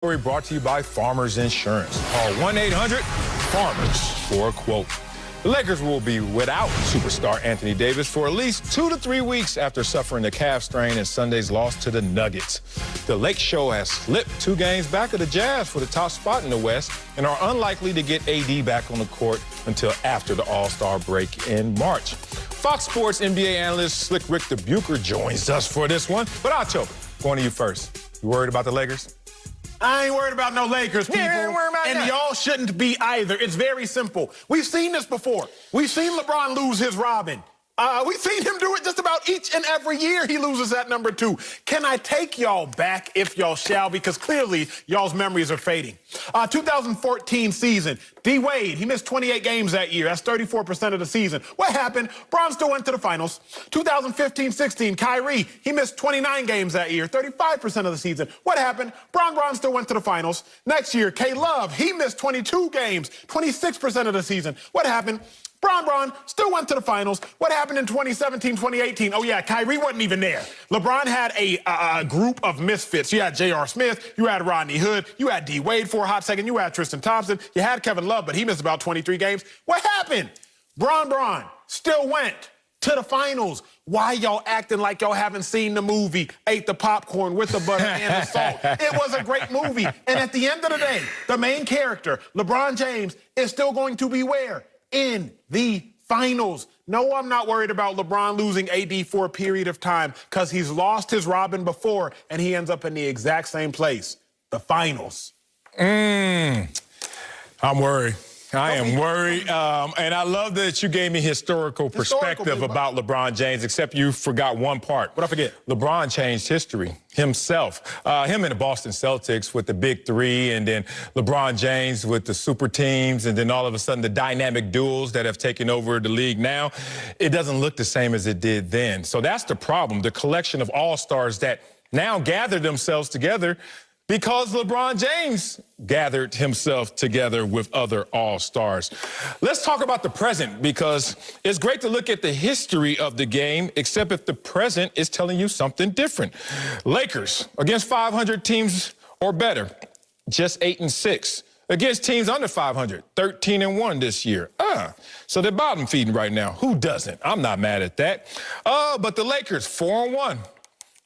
Story brought to you by Farmers Insurance. Call 1-800-FARMERS for a quote. The Lakers will be without superstar Anthony Davis for at least 2 to 3 weeks after suffering a calf strain in Sunday's loss to the Nuggets. The Lake Show has slipped 2 games back of the Jazz for the top spot in the West and are unlikely to get AD back on the court until after the All-Star break in March. Fox Sports NBA analyst Ric Bucher joins us for this one. But Acho, going to you first. You worried about the Lakers? I ain't worried about no Lakers, people. And y'all shouldn't be either. It's very simple. We've seen this before. We've seen LeBron lose his Robin. We've seen him do it just about each and every year he loses at number 2. Can I take y'all back if y'all shall? Because clearly y'all's memories are fading. 2014 season, D. Wade, he missed 28 games that year. That's 34% of the season. What happened? Bron still went to the finals. 2015-16, Kyrie, he missed 29 games that year, 35% of the season. What happened? Bron still went to the finals. Next year, K-Love, he missed 22 games, 26% of the season. What happened? Bron still went to the finals. What happened in 2017, 2018? Oh, yeah, Kyrie wasn't even there. LeBron had a group of misfits. You had J.R. Smith. You had Rodney Hood. You had D. Wade for a hot second. You had Tristan Thompson. You had Kevin Love, but he missed about 23 games. What happened? Bron still went to the finals. Why y'all acting like y'all haven't seen the movie, ate the popcorn with the butter and the salt? It was a great movie. And at the end of the day, the main character, LeBron James, is still going to be where? In the finals. No, I'm not worried about LeBron losing AD for a period of time because he's lost his Robin before and he ends up in the exact same place, the finals. I'm worried. I am worried, and I love that you gave me historical perspective about LeBron James, except you forgot one part. What'd I forget? LeBron changed history himself. Him and the Boston Celtics with the Big Three, and then LeBron James with the super teams, and then all of a sudden the dynamic duels that have taken over the league now. It doesn't look the same as it did then. So that's the problem, the collection of all-stars that now gather themselves together because LeBron James gathered himself together with other all-stars. Let's talk about the present, because it's great to look at the history of the game, except if the present is telling you something different. Lakers, against 500 teams or better, just 8-6. Against teams under 500, 13-1 this year. So they're bottom feeding right now. Who doesn't? I'm not mad at that. But the Lakers, 4-1.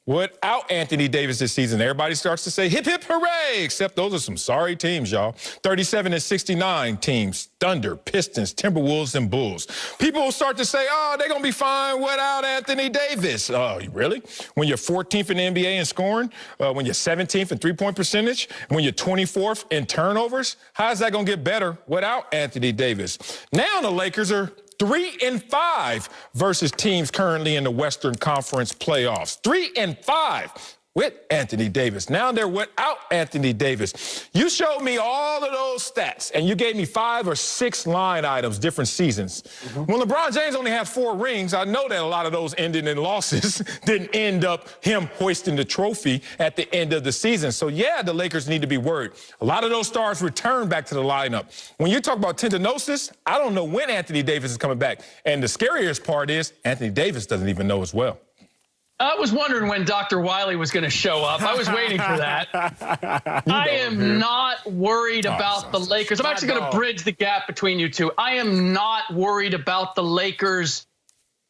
Without Anthony Davis this season, everybody starts to say, hip, hip, hooray, except those are some sorry teams, y'all. 37-69 teams, Thunder, Pistons, Timberwolves, and Bulls. People will start to say, oh, they're going to be fine without Anthony Davis. Oh, really? When you're 14th in the NBA in scoring, when you're 17th in three-point percentage, when you're 24th in turnovers, how is that going to get better without Anthony Davis? Now the Lakers are 3-5 versus teams currently in the Western Conference playoffs. 3-5 with Anthony Davis. Now they're without Anthony Davis. You showed me all of those stats, and you gave me 5 or 6 line items, different seasons. When LeBron James only had 4 rings, I know that a lot of those ended in losses didn't end up him hoisting the trophy at the end of the season. So, yeah, the Lakers need to be worried. A lot of those stars return back to the lineup. When you talk about tendinosis, I don't know when Anthony Davis is coming back. And the scariest part is Anthony Davis doesn't even know as well. I was wondering when Dr. Wiley was going to show up. I was waiting for that. I am not worried about the Lakers. I'm actually going to bridge the gap between you two. I am not worried about the Lakers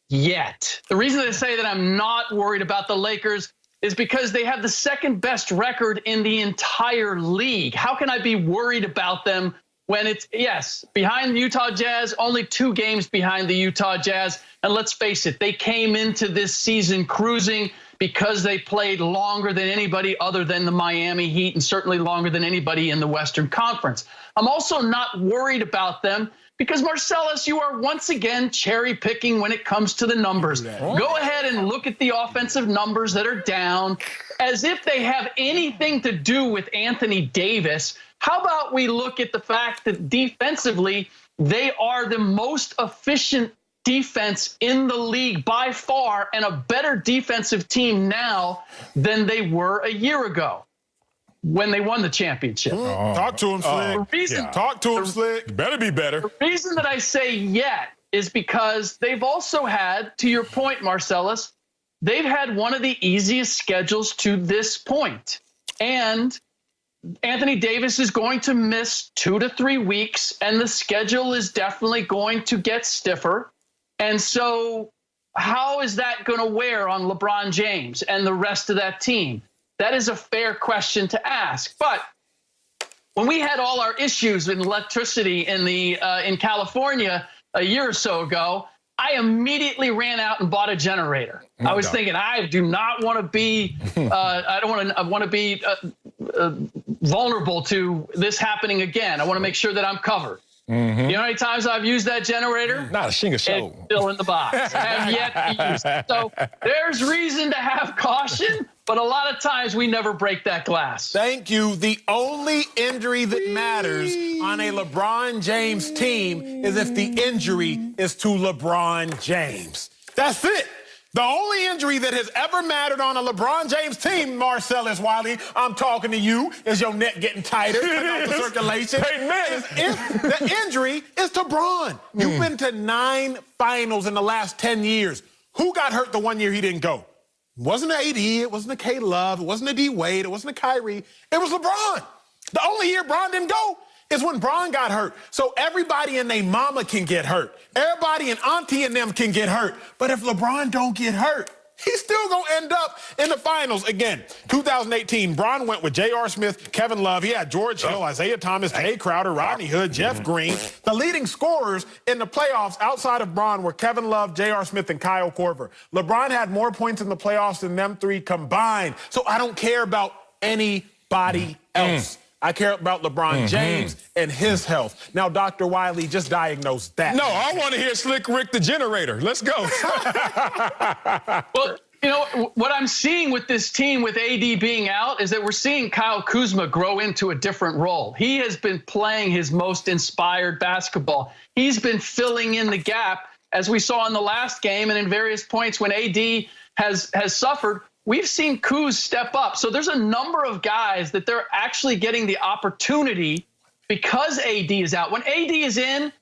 yet. The reason I say that I'm not worried about the Lakers is because they have the second best record in the entire league. How can I be worried about them when it's, yes, behind the Utah Jazz, only 2 games behind the Utah Jazz. And let's face it, they came into this season cruising because they played longer than anybody other than the Miami Heat, and certainly longer than anybody in the Western Conference. I'm also not worried about them because, Marcellus, you are once again cherry picking when it comes to the numbers. Go ahead and look at the offensive numbers that are down as if they have anything to do with Anthony Davis. How about we look at the fact that defensively, they are the most efficient defense in the league by far, and a better defensive team now than they were a year ago when they won the championship. Talk to him, Slick. Talk to him, Slick. You better be better. The reason that I say yet is because they've also had, to your point, Marcellus, they've had one of the easiest schedules to this point. And Anthony Davis is going to miss 2 to 3 weeks, and the schedule is definitely going to get stiffer. And so how is that going to wear on LeBron James and the rest of that team? That is a fair question to ask. But when we had all our issues with electricity in California a year or so ago, I immediately ran out and bought a generator. I was thinking, I do not want to be, I don't want to be vulnerable to this happening again. I want to make sure that I'm covered. You know how many times I've used that generator? Not a shingle show. It's still in the box. I have yet to use it. So there's reason to have caution, but a lot of times we never break that glass. Thank you. The only injury that matters on a LeBron James team is if the injury is to LeBron James. That's it. The only injury that has ever mattered on a LeBron James team, Marcellus Wiley, I'm talking to you, is your neck getting tighter, the circulation. If the injury is to Bron. You've been to 9 finals in the last 10 years. Who got hurt the one year he didn't go? It wasn't a AD, it wasn't a K Love, it wasn't a D Wade, it wasn't a Kyrie. It was LeBron. The only year Bron didn't go is when Bron got hurt. So everybody and their mama can get hurt. Everybody and auntie and them can get hurt. But if LeBron don't get hurt, he's still going to end up in the finals again. 2018, Bron went with J.R. Smith, Kevin Love. He had George Hill, Isaiah Thomas, Jay Crowder, Rodney Hood, Jeff Green. The leading scorers in the playoffs outside of Bron were Kevin Love, J.R. Smith, and Kyle Korver. LeBron had more points in the playoffs than them 3 combined. So I don't care about anybody else. I care about LeBron James and his health. Now, Dr. Wiley just diagnosed that. No, I want to hear Slick Rick the generator. Let's go. Well, you know, what I'm seeing with this team with AD being out is that we're seeing Kyle Kuzma grow into a different role. He has been playing his most inspired basketball. He's been filling in the gap, as we saw in the last game and in various points when AD has suffered. We've seen Kuz step up. So there's a number of guys that they're actually getting the opportunity because AD is out. When AD is in,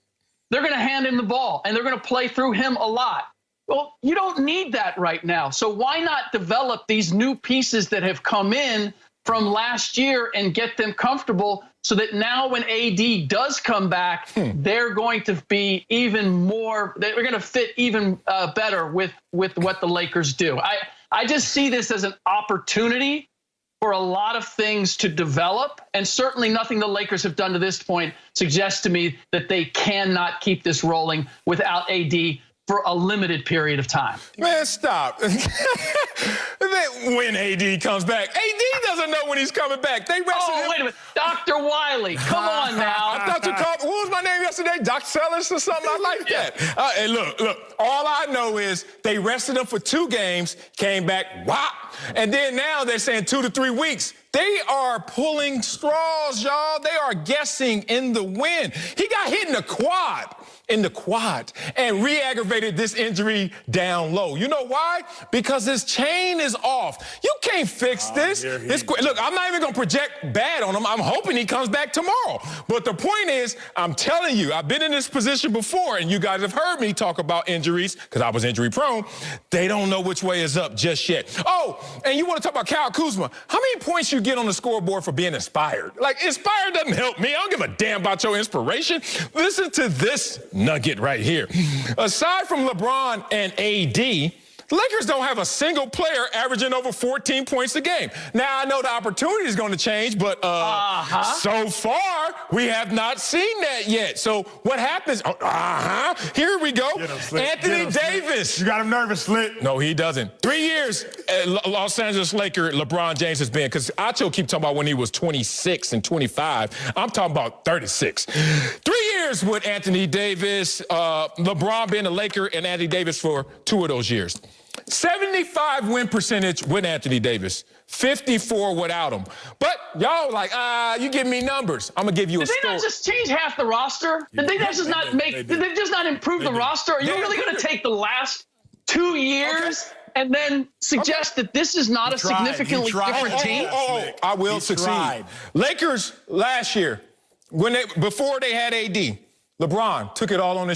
they're going to hand him the ball, and they're going to play through him a lot. Well, you don't need that right now. So why not develop these new pieces that have come in from last year and get them comfortable so that now when AD does come back, they're going to be even more, they're going to fit even better with what the Lakers do. I just see this as an opportunity for a lot of things to develop, and certainly nothing the Lakers have done to this point suggests to me that they cannot keep this rolling without AD for a limited period of time. Man, stop. When AD comes back, AD doesn't know when he's coming back. They rested him. Wait a minute. Dr. Wiley, come on now. I thought you called, what was my name yesterday? Dr. Sellers or something? I like that. And look, all I know is they rested him for 2 games, came back, whop. And then now they're saying 2 to 3 weeks. They are pulling straws, y'all. They are guessing in the wind. He got hit in the quad. And re-aggravated this injury down low. You know why? Because his chain is off. You can't fix this. Look, I'm not even going to project bad on him. I'm hoping he comes back tomorrow. But the point is, I'm telling you, I've been in this position before, and you guys have heard me talk about injuries because I was injury prone. They don't know which way is up just yet. Oh, and you want to talk about Kyle Kuzma. How many points you get on the scoreboard for being inspired? Like, inspired doesn't help me. I don't give a damn about your inspiration. Listen to this nugget right here. Aside from LeBron and AD, the Lakers don't have a single player averaging over 14 points a game. Now, I know the opportunity is going to change, but so far, we have not seen that yet. So what happens? Here we go. Anthony Davis. You got him nervous, Slick. No, he doesn't. 3 years Los Angeles Laker LeBron James has been, because Acho keep talking about when he was 26 and 25. I'm talking about 36. 3 years with Anthony Davis, LeBron being a Laker, and Anthony Davis for 2 of those years. 75 win percentage with Anthony Davis, 54 without him. But y'all like, you give me numbers. I'm gonna give you a story. Did they not just change half the roster? Did they just not make? Did they just not improve the roster? Are you really gonna take the last 2 years and then suggest that this is not a significantly different team? I will succeed. Lakers last year, before they had AD, LeBron took it all on his